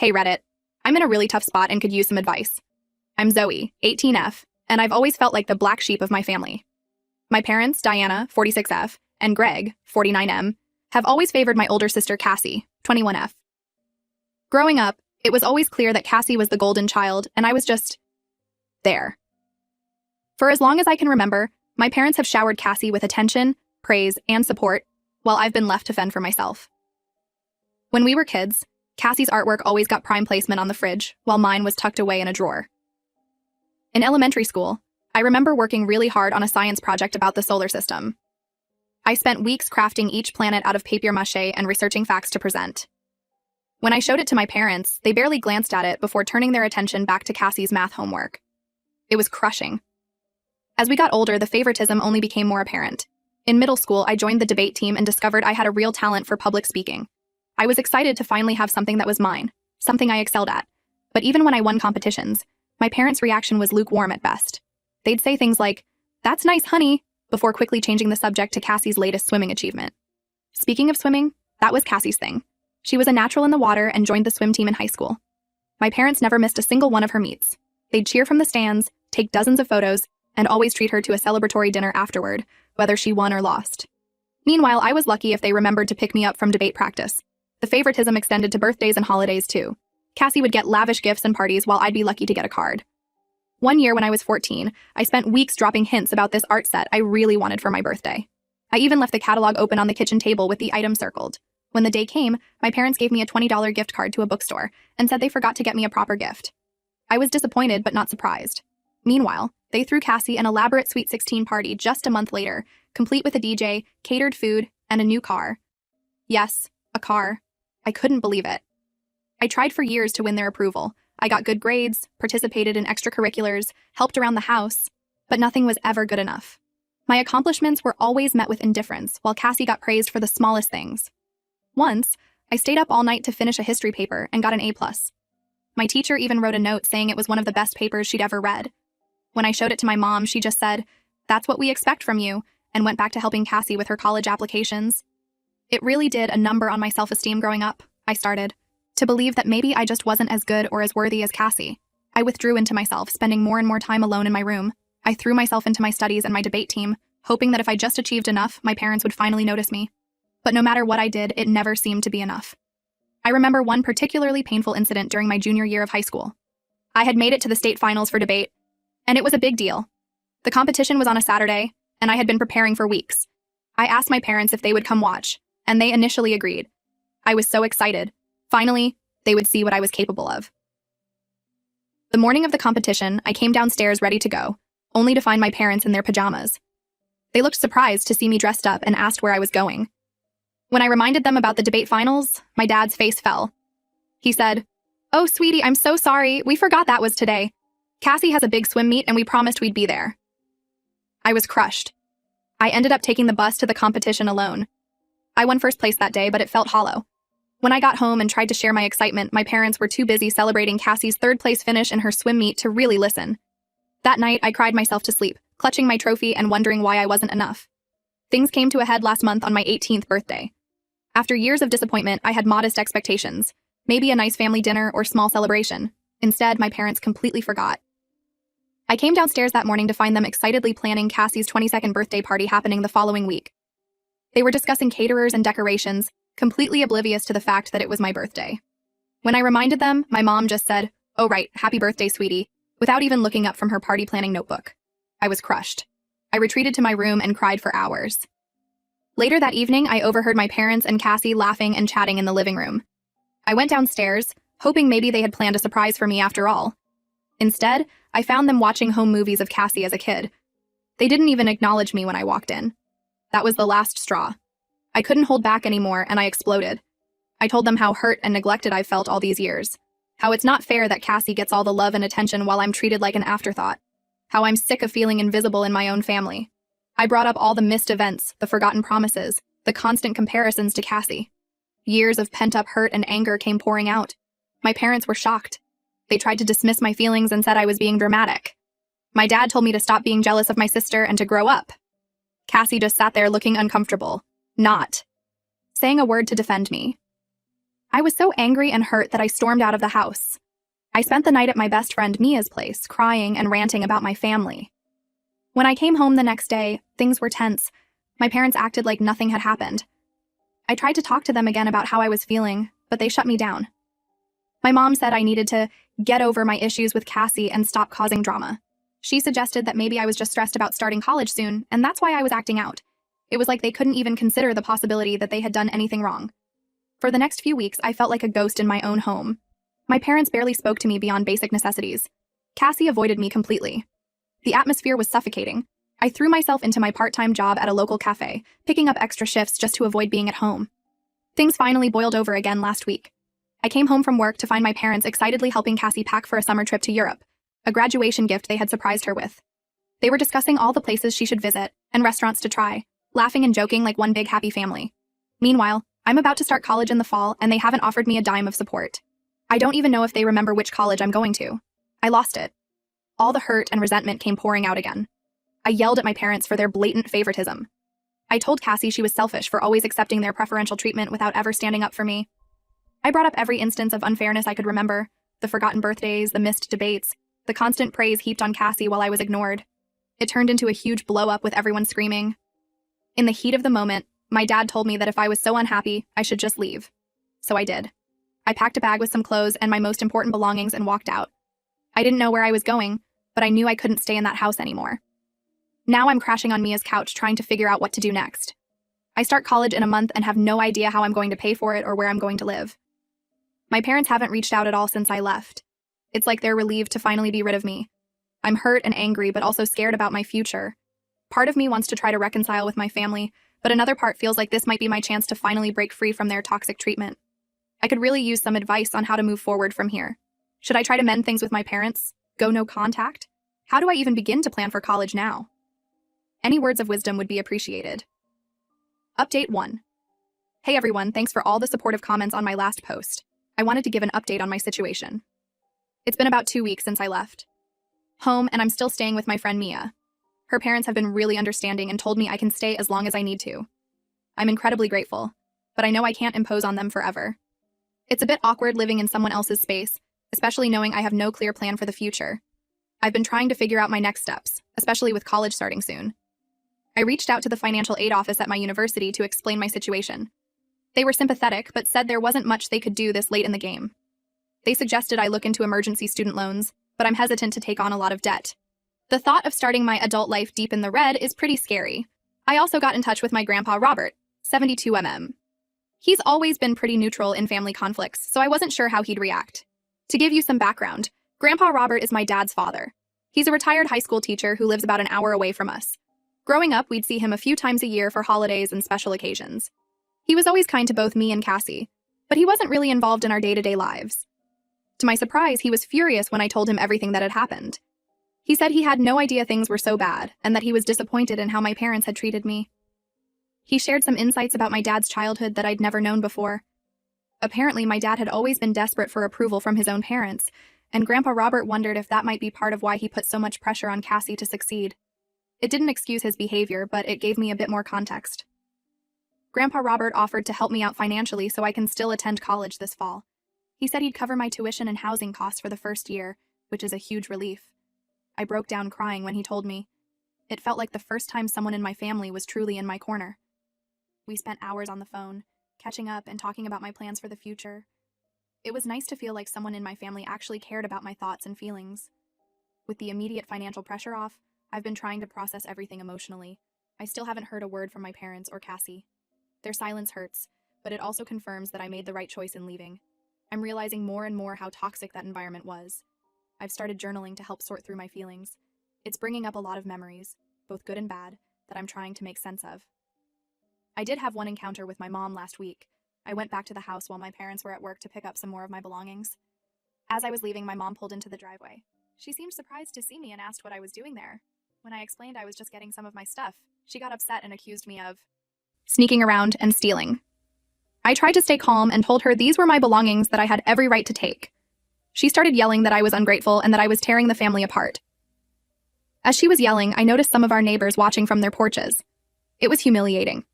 Hey Reddit, I'm in a really tough spot and could use some advice. I'm Zoe, 18F, and I've always felt like the black sheep of my family. My parents, Diana, 46F, and Greg, 49M, have always favored my older sister Cassie, 21F. Growing up, it was always clear that Cassie was the golden child, and I was just there. For as long as I can remember, my parents have showered Cassie with attention, praise, and support, while I've been left to fend for myself. When we were kids, Cassie's artwork always got prime placement on the fridge, while mine was tucked away in a drawer. In elementary school, I remember working really hard on a science project about the solar system. I spent weeks crafting each planet out of papier-mâché and researching facts to present. When I showed it to my parents, they barely glanced at it before turning their attention back to Cassie's math homework. It was crushing. As we got older, the favoritism only became more apparent. In middle school, I joined the debate team and discovered I had a real talent for public speaking. I was excited to finally have something that was mine, something I excelled at. But even when I won competitions, my parents' reaction was lukewarm at best. They'd say things like, "That's nice, honey," before quickly changing the subject to Cassie's latest swimming achievement. Speaking of swimming, that was Cassie's thing. She was a natural in the water and joined the swim team in high school. My parents never missed a single one of her meets. They'd cheer from the stands, take dozens of photos, and always treat her to a celebratory dinner afterward, whether she won or lost. Meanwhile, I was lucky if they remembered to pick me up from debate practice. The favoritism extended to birthdays and holidays, too. Cassie would get lavish gifts and parties while I'd be lucky to get a card. One year when I was 14, I spent weeks dropping hints about this art set I really wanted for my birthday. I even left the catalog open on the kitchen table with the item circled. When the day came, my parents gave me a $20 gift card to a bookstore and said they forgot to get me a proper gift. I was disappointed but not surprised. Meanwhile, they threw Cassie an elaborate Sweet 16 party just a month later, complete with a DJ, catered food, and a new car. Yes, a car. I couldn't believe it. I tried for years to win their approval. I got good grades, participated in extracurriculars, helped around the house, but nothing was ever good enough. My accomplishments were always met with indifference, while Cassie got praised for the smallest things. Once, I stayed up all night to finish a history paper and got an A+. My teacher even wrote a note saying it was one of the best papers she'd ever read. When I showed it to my mom, she just said, "That's what we expect from you," and went back to helping Cassie with her college applications. It really did a number on my self-esteem growing up, I started to believe that maybe I just wasn't as good or as worthy as Cassie. I withdrew into myself, spending more and more time alone in my room. I threw myself into my studies and my debate team, hoping that if I just achieved enough, my parents would finally notice me. But no matter what I did, it never seemed to be enough. I remember one particularly painful incident during my junior year of high school. I had made it to the state finals for debate, and it was a big deal. The competition was on a Saturday, and I had been preparing for weeks. I asked my parents if they would come watch, and they initially agreed. I was so excited. Finally, they would see what I was capable of. The morning of the competition, I came downstairs ready to go, only to find my parents in their pajamas. They looked surprised to see me dressed up and asked where I was going. When I reminded them about the debate finals, my dad's face fell. He said, "Oh, sweetie, I'm so sorry. We forgot that was today. Cassie has a big swim meet and we promised we'd be there." I was crushed. I ended up taking the bus to the competition alone. I won first place that day, but it felt hollow. When I got home and tried to share my excitement, my parents were too busy celebrating Cassie's third-place finish in her swim meet to really listen. That night, I cried myself to sleep, clutching my trophy and wondering why I wasn't enough. Things came to a head last month on my 18th birthday. After years of disappointment, I had modest expectations, maybe a nice family dinner or small celebration. Instead, my parents completely forgot. I came downstairs that morning to find them excitedly planning Cassie's 22nd birthday party happening the following week. They were discussing caterers and decorations, completely oblivious to the fact that it was my birthday. When I reminded them, my mom just said, "Oh right, happy birthday, sweetie," without even looking up from her party planning notebook. I was crushed. I retreated to my room and cried for hours. Later that evening, I overheard my parents and Cassie laughing and chatting in the living room. I went downstairs, hoping maybe they had planned a surprise for me after all. Instead, I found them watching home movies of Cassie as a kid. They didn't even acknowledge me when I walked in. That was the last straw. I couldn't hold back anymore, and I exploded. I told them how hurt and neglected I've felt all these years. How it's not fair that Cassie gets all the love and attention while I'm treated like an afterthought. How I'm sick of feeling invisible in my own family. I brought up all the missed events, the forgotten promises, the constant comparisons to Cassie. Years of pent-up hurt and anger came pouring out. My parents were shocked. They tried to dismiss my feelings and said I was being dramatic. My dad told me to stop being jealous of my sister and to grow up. Cassie just sat there looking uncomfortable, not saying a word to defend me. I was so angry and hurt that I stormed out of the house. I spent the night at my best friend Mia's place, crying and ranting about my family. When I came home the next day, things were tense. My parents acted like nothing had happened. I tried to talk to them again about how I was feeling, but they shut me down. My mom said I needed to get over my issues with Cassie and stop causing drama. She suggested that maybe I was just stressed about starting college soon, and that's why I was acting out. It was like they couldn't even consider the possibility that they had done anything wrong. For the next few weeks, I felt like a ghost in my own home. My parents barely spoke to me beyond basic necessities. Cassie avoided me completely. The atmosphere was suffocating. I threw myself into my part-time job at a local cafe, picking up extra shifts just to avoid being at home. Things finally boiled over again last week. I came home from work to find my parents excitedly helping Cassie pack for a summer trip to Europe, a graduation gift they had surprised her with. They were discussing all the places she should visit and restaurants to try, laughing and joking like one big happy family. Meanwhile, I'm about to start college in the fall, and they haven't offered me a dime of support. I don't even know if they remember which college I'm going to. I lost it. All the hurt and resentment came pouring out again. I yelled at my parents for their blatant favoritism. I told Cassie she was selfish for always accepting their preferential treatment without ever standing up for me. I brought up every instance of unfairness I could remember, the forgotten birthdays, the missed debates, the constant praise heaped on Cassie while I was ignored. It turned into a huge blow-up with everyone screaming. In the heat of the moment, my dad told me that if I was so unhappy, I should just leave. So I did. I packed a bag with some clothes and my most important belongings and walked out. I didn't know where I was going, but I knew I couldn't stay in that house anymore. Now I'm crashing on Mia's couch trying to figure out what to do next. I start college in a month and have no idea how I'm going to pay for it or where I'm going to live. My parents haven't reached out at all since I left. It's like they're relieved to finally be rid of me. I'm hurt and angry, but also scared about my future. Part of me wants to try to reconcile with my family, but another part feels like this might be my chance to finally break free from their toxic treatment. I could really use some advice on how to move forward from here. Should I try to mend things with my parents? Go no contact? How do I even begin to plan for college now? Any words of wisdom would be appreciated. Update 1. Hey everyone, thanks for all the supportive comments on my last post. I wanted to give an update on my situation. It's been about 2 weeks since I left home, and I'm still staying with my friend Mia. Her parents have been really understanding and told me I can stay as long as I need to. I'm incredibly grateful, but I know I can't impose on them forever. It's a bit awkward living in someone else's space, especially knowing I have no clear plan for the future. I've been trying to figure out my next steps, especially with college starting soon. I reached out to the financial aid office at my university to explain my situation. They were sympathetic, but said there wasn't much they could do this late in the game. They suggested I look into emergency student loans, but I'm hesitant to take on a lot of debt. The thought of starting my adult life deep in the red is pretty scary. I also got in touch with my grandpa Robert, 72mm. He's always been pretty neutral in family conflicts, so I wasn't sure how he'd react. To give you some background, Grandpa Robert is my dad's father. He's a retired high school teacher who lives about an hour away from us. Growing up, we'd see him a few times a year for holidays and special occasions. He was always kind to both me and Cassie, but he wasn't really involved in our day-to-day lives. To my surprise, he was furious when I told him everything that had happened. He said he had no idea things were so bad, and that he was disappointed in how my parents had treated me. He shared some insights about my dad's childhood that I'd never known before. Apparently, my dad had always been desperate for approval from his own parents, and Grandpa Robert wondered if that might be part of why he put so much pressure on Cassie to succeed. It didn't excuse his behavior, but it gave me a bit more context. Grandpa Robert offered to help me out financially so I can still attend college this fall. He said he'd cover my tuition and housing costs for the first year, which is a huge relief. I broke down crying when he told me. It felt like the first time someone in my family was truly in my corner. We spent hours on the phone, catching up and talking about my plans for the future. It was nice to feel like someone in my family actually cared about my thoughts and feelings. With the immediate financial pressure off, I've been trying to process everything emotionally. I still haven't heard a word from my parents or Cassie. Their silence hurts, but it also confirms that I made the right choice in leaving. I'm realizing more and more how toxic that environment was. I've started journaling to help sort through my feelings. It's bringing up a lot of memories, both good and bad, that I'm trying to make sense of. I did have one encounter with my mom last week. I went back to the house while my parents were at work to pick up some more of my belongings. As I was leaving, my mom pulled into the driveway. She seemed surprised to see me and asked what I was doing there. When I explained I was just getting some of my stuff, she got upset and accused me of sneaking around and stealing. I tried to stay calm and told her these were my belongings that I had every right to take. She started yelling that I was ungrateful and that I was tearing the family apart. As she was yelling, I noticed some of our neighbors watching from their porches. It was humiliating.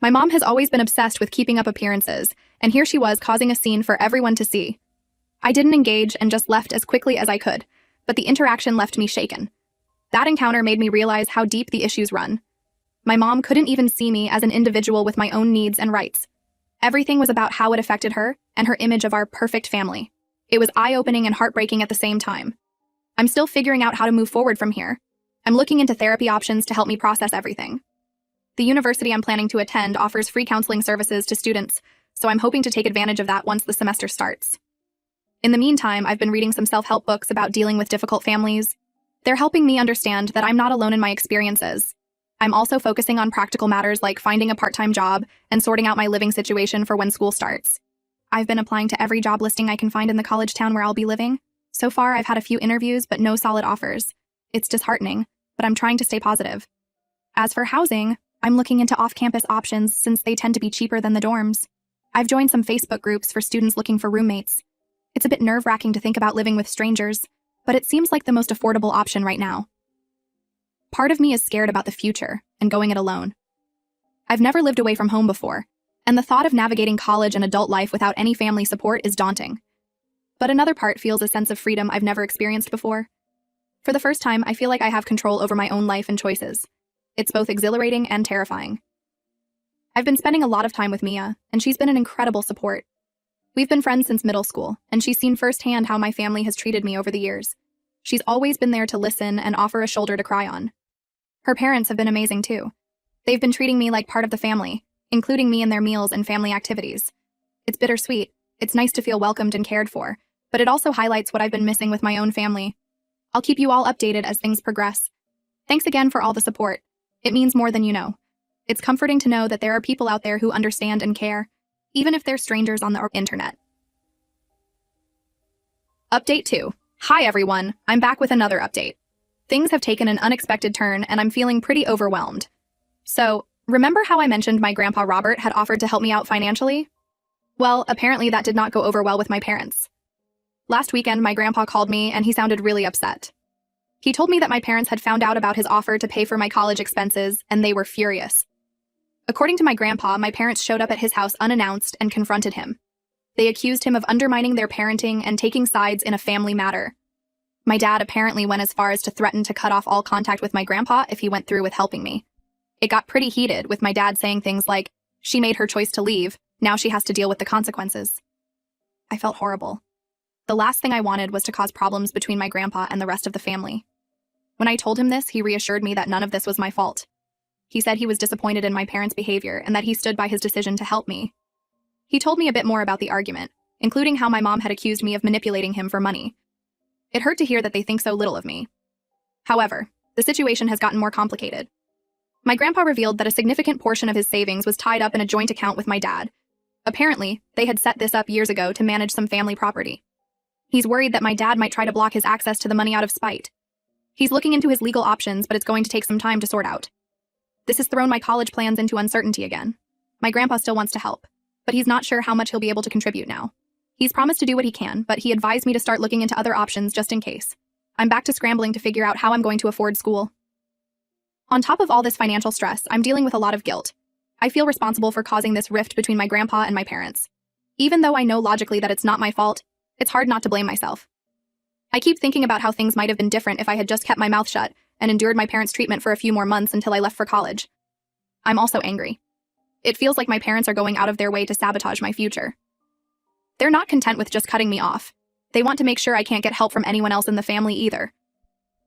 My mom has always been obsessed with keeping up appearances, and here she was causing a scene for everyone to see. I didn't engage and just left as quickly as I could, but the interaction left me shaken. That encounter made me realize how deep the issues run. My mom couldn't even see me as an individual with my own needs and rights. Everything was about how it affected her and her image of our perfect family. It was eye-opening and heartbreaking at the same time. I'm still figuring out how to move forward from here. I'm looking into therapy options to help me process everything. The university I'm planning to attend offers free counseling services to students, so I'm hoping to take advantage of that once the semester starts. In the meantime, I've been reading some self-help books about dealing with difficult families. They're helping me understand that I'm not alone in my experiences. I'm also focusing on practical matters like finding a part-time job and sorting out my living situation for when school starts. I've been applying to every job listing I can find in the college town where I'll be living. So far, I've had a few interviews, but no solid offers. It's disheartening, but I'm trying to stay positive. As for housing, I'm looking into off-campus options since they tend to be cheaper than the dorms. I've joined some Facebook groups for students looking for roommates. It's a bit nerve-wracking to think about living with strangers, but it seems like the most affordable option right now. Part of me is scared about the future and going it alone. I've never lived away from home before, and the thought of navigating college and adult life without any family support is daunting. But another part feels a sense of freedom I've never experienced before. For the first time, I feel like I have control over my own life and choices. It's both exhilarating and terrifying. I've been spending a lot of time with Mia, and she's been an incredible support. We've been friends since middle school, and she's seen firsthand how my family has treated me over the years. She's always been there to listen and offer a shoulder to cry on. Her parents have been amazing too. They've been treating me like part of the family, including me in their meals and family activities. It's bittersweet. It's nice to feel welcomed and cared for, but it also highlights what I've been missing with my own family. I'll keep you all updated as things progress. Thanks again for all the support. It means more than you know. It's comforting to know that there are people out there who understand and care, even if they're strangers on the internet. Update 2. Hi everyone, I'm back with another update. Things have taken an unexpected turn and I'm feeling pretty overwhelmed. So, remember how I mentioned my grandpa Robert had offered to help me out financially? Well, apparently that did not go over well with my parents. Last weekend, my grandpa called me and he sounded really upset. He told me that my parents had found out about his offer to pay for my college expenses and they were furious. According to my grandpa, my parents showed up at his house unannounced and confronted him. They accused him of undermining their parenting and taking sides in a family matter. My dad apparently went as far as to threaten to cut off all contact with my grandpa if he went through with helping me. It got pretty heated, with my dad saying things like, "She made her choice to leave, now she has to deal with the consequences." I felt horrible. The last thing I wanted was to cause problems between my grandpa and the rest of the family. When I told him this, he reassured me that none of this was my fault. He said he was disappointed in my parents' behavior and that he stood by his decision to help me. He told me a bit more about the argument, including how my mom had accused me of manipulating him for money. It hurt to hear that they think so little of me. However, the situation has gotten more complicated. My grandpa revealed that a significant portion of his savings was tied up in a joint account with my dad. Apparently, they had set this up years ago to manage some family property. He's worried that my dad might try to block his access to the money out of spite. He's looking into his legal options, but it's going to take some time to sort out. This has thrown my college plans into uncertainty again. My grandpa still wants to help, but he's not sure how much he'll be able to contribute now. He's promised to do what he can, but he advised me to start looking into other options just in case. I'm back to scrambling to figure out how I'm going to afford school. On top of all this financial stress, I'm dealing with a lot of guilt. I feel responsible for causing this rift between my grandpa and my parents. Even though I know logically that it's not my fault, it's hard not to blame myself. I keep thinking about how things might have been different if I had just kept my mouth shut and endured my parents' treatment for a few more months until I left for college. I'm also angry. It feels like my parents are going out of their way to sabotage my future. They're not content with just cutting me off. They want to make sure I can't get help from anyone else in the family either.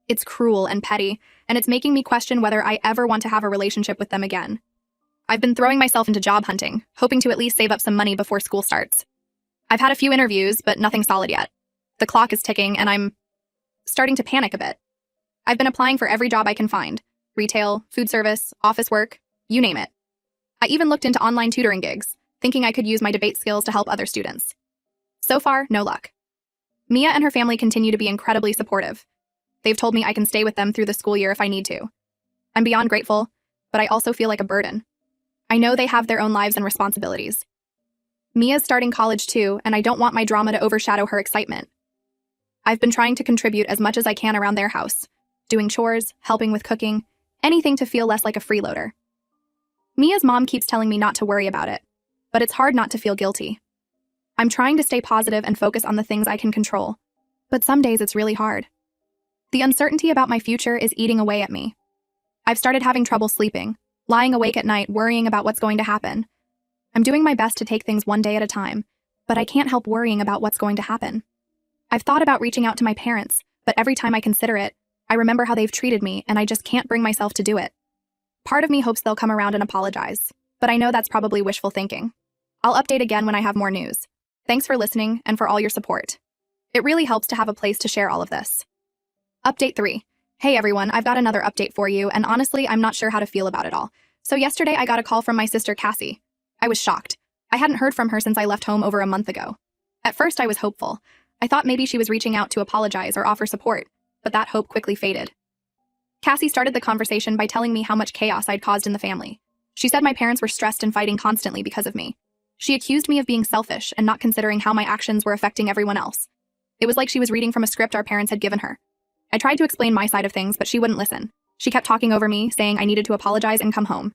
It's cruel and petty, and it's making me question whether I ever want to have a relationship with them again. I've been throwing myself into job hunting, hoping to at least save up some money before school starts. I've had a few interviews, but nothing solid yet. The clock is ticking, and I'm starting to panic a bit. I've been applying for every job I can find: retail, food service, office work, you name it. I even looked into online tutoring gigs, thinking I could use my debate skills to help other students. So far, no luck. Mia and her family continue to be incredibly supportive. They've told me I can stay with them through the school year if I need to. I'm beyond grateful, but I also feel like a burden. I know they have their own lives and responsibilities. Mia's starting college too, and I don't want my drama to overshadow her excitement. I've been trying to contribute as much as I can around their house, doing chores, helping with cooking, anything to feel less like a freeloader. Mia's mom keeps telling me not to worry about it. but it's hard not to feel guilty. I'm trying to stay positive and focus on the things I can control, but some days it's really hard. The uncertainty about my future is eating away at me. I've started having trouble sleeping, lying awake at night worrying about what's going to happen. I'm doing my best to take things one day at a time, but I can't help worrying about what's going to happen. I've thought about reaching out to my parents, but every time I consider it, I remember how they've treated me and I just can't bring myself to do it. Part of me hopes they'll come around and apologize, but I know that's probably wishful thinking. I'll update again when I have more news. Thanks for listening and for all your support. It really helps to have a place to share all of this. Update 3. Hey everyone, I've got another update for you, and honestly, I'm not sure how to feel about it all. So yesterday I got a call from my sister Cassie. I was shocked. I hadn't heard from her since I left home over a month ago. At first I was hopeful. I thought maybe she was reaching out to apologize or offer support, but that hope quickly faded. Cassie started the conversation by telling me how much chaos I'd caused in the family. She said my parents were stressed and fighting constantly because of me. She accused me of being selfish and not considering how my actions were affecting everyone else. It was like she was reading from a script our parents had given her. I tried to explain my side of things, but she wouldn't listen. She kept talking over me, saying I needed to apologize and come home.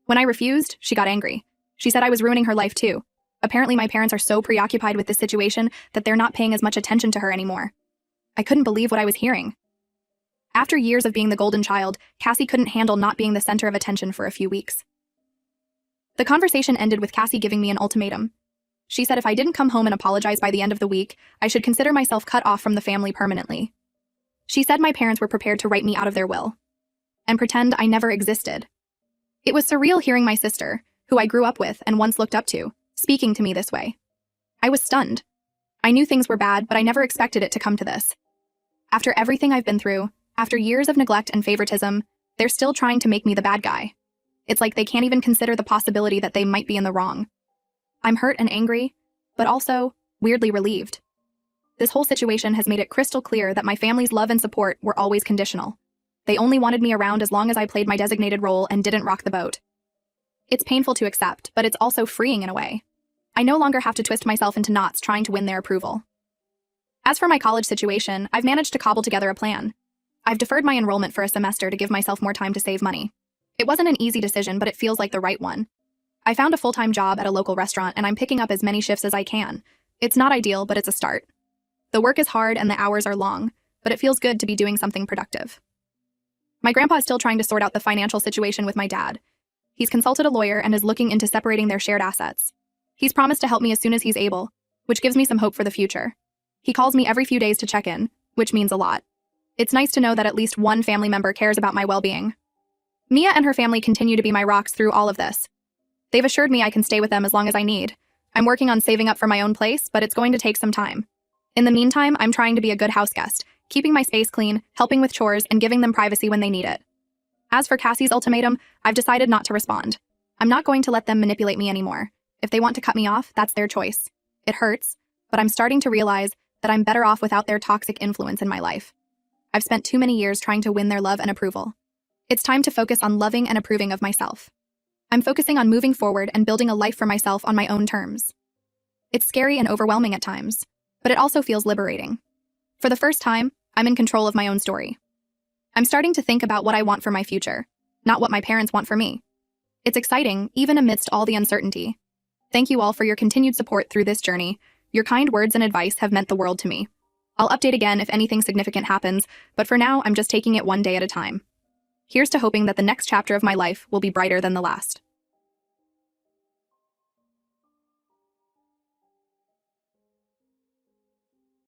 When I refused, she got angry. She said I was ruining her life too. Apparently my parents are so preoccupied with this situation that they're not paying as much attention to her anymore. I couldn't believe what I was hearing. After years of being the golden child, Cassie couldn't handle not being the center of attention for a few weeks. The conversation ended with Cassie giving me an ultimatum. She said if I didn't come home and apologize by the end of the week, I should consider myself cut off from the family permanently. She said my parents were prepared to write me out of their will and pretend I never existed. It was surreal hearing my sister, who I grew up with and once looked up to, speaking to me this way. I was stunned. I knew things were bad, but I never expected it to come to this. After everything I've been through, after years of neglect and favoritism, they're still trying to make me the bad guy. It's like they can't even consider the possibility that they might be in the wrong. I'm hurt and angry, but also weirdly relieved. This whole situation has made it crystal clear that my family's love and support were always conditional. They only wanted me around as long as I played my designated role and didn't rock the boat. It's painful to accept, but it's also freeing in a way. I no longer have to twist myself into knots trying to win their approval. As for my college situation, I've managed to cobble together a plan. I've deferred my enrollment for a semester to give myself more time to save money. It wasn't an easy decision, but it feels like the right one. I found a full-time job at a local restaurant and I'm picking up as many shifts as I can. It's not ideal, but it's a start. The work is hard and the hours are long, but it feels good to be doing something productive. My grandpa is still trying to sort out the financial situation with my dad. He's consulted a lawyer and is looking into separating their shared assets. He's promised to help me as soon as he's able, which gives me some hope for the future. He calls me every few days to check in, which means a lot. It's nice to know that at least one family member cares about my well-being. Mia and her family continue to be my rocks through all of this. They've assured me I can stay with them as long as I need. I'm working on saving up for my own place, but it's going to take some time. In the meantime, I'm trying to be a good house guest, keeping my space clean, helping with chores, and giving them privacy when they need it. As for Cassie's ultimatum, I've decided not to respond. I'm not going to let them manipulate me anymore. If they want to cut me off, that's their choice. It hurts, but I'm starting to realize that I'm better off without their toxic influence in my life. I've spent too many years trying to win their love and approval. It's time to focus on loving and approving of myself. I'm focusing on moving forward and building a life for myself on my own terms. It's scary and overwhelming at times, but it also feels liberating. For the first time, I'm in control of my own story. I'm starting to think about what I want for my future, not what my parents want for me. It's exciting, even amidst all the uncertainty. Thank you all for your continued support through this journey. Your kind words and advice have meant the world to me. I'll update again if anything significant happens, but for now, I'm just taking it one day at a time. Here's to hoping that the next chapter of my life will be brighter than the last.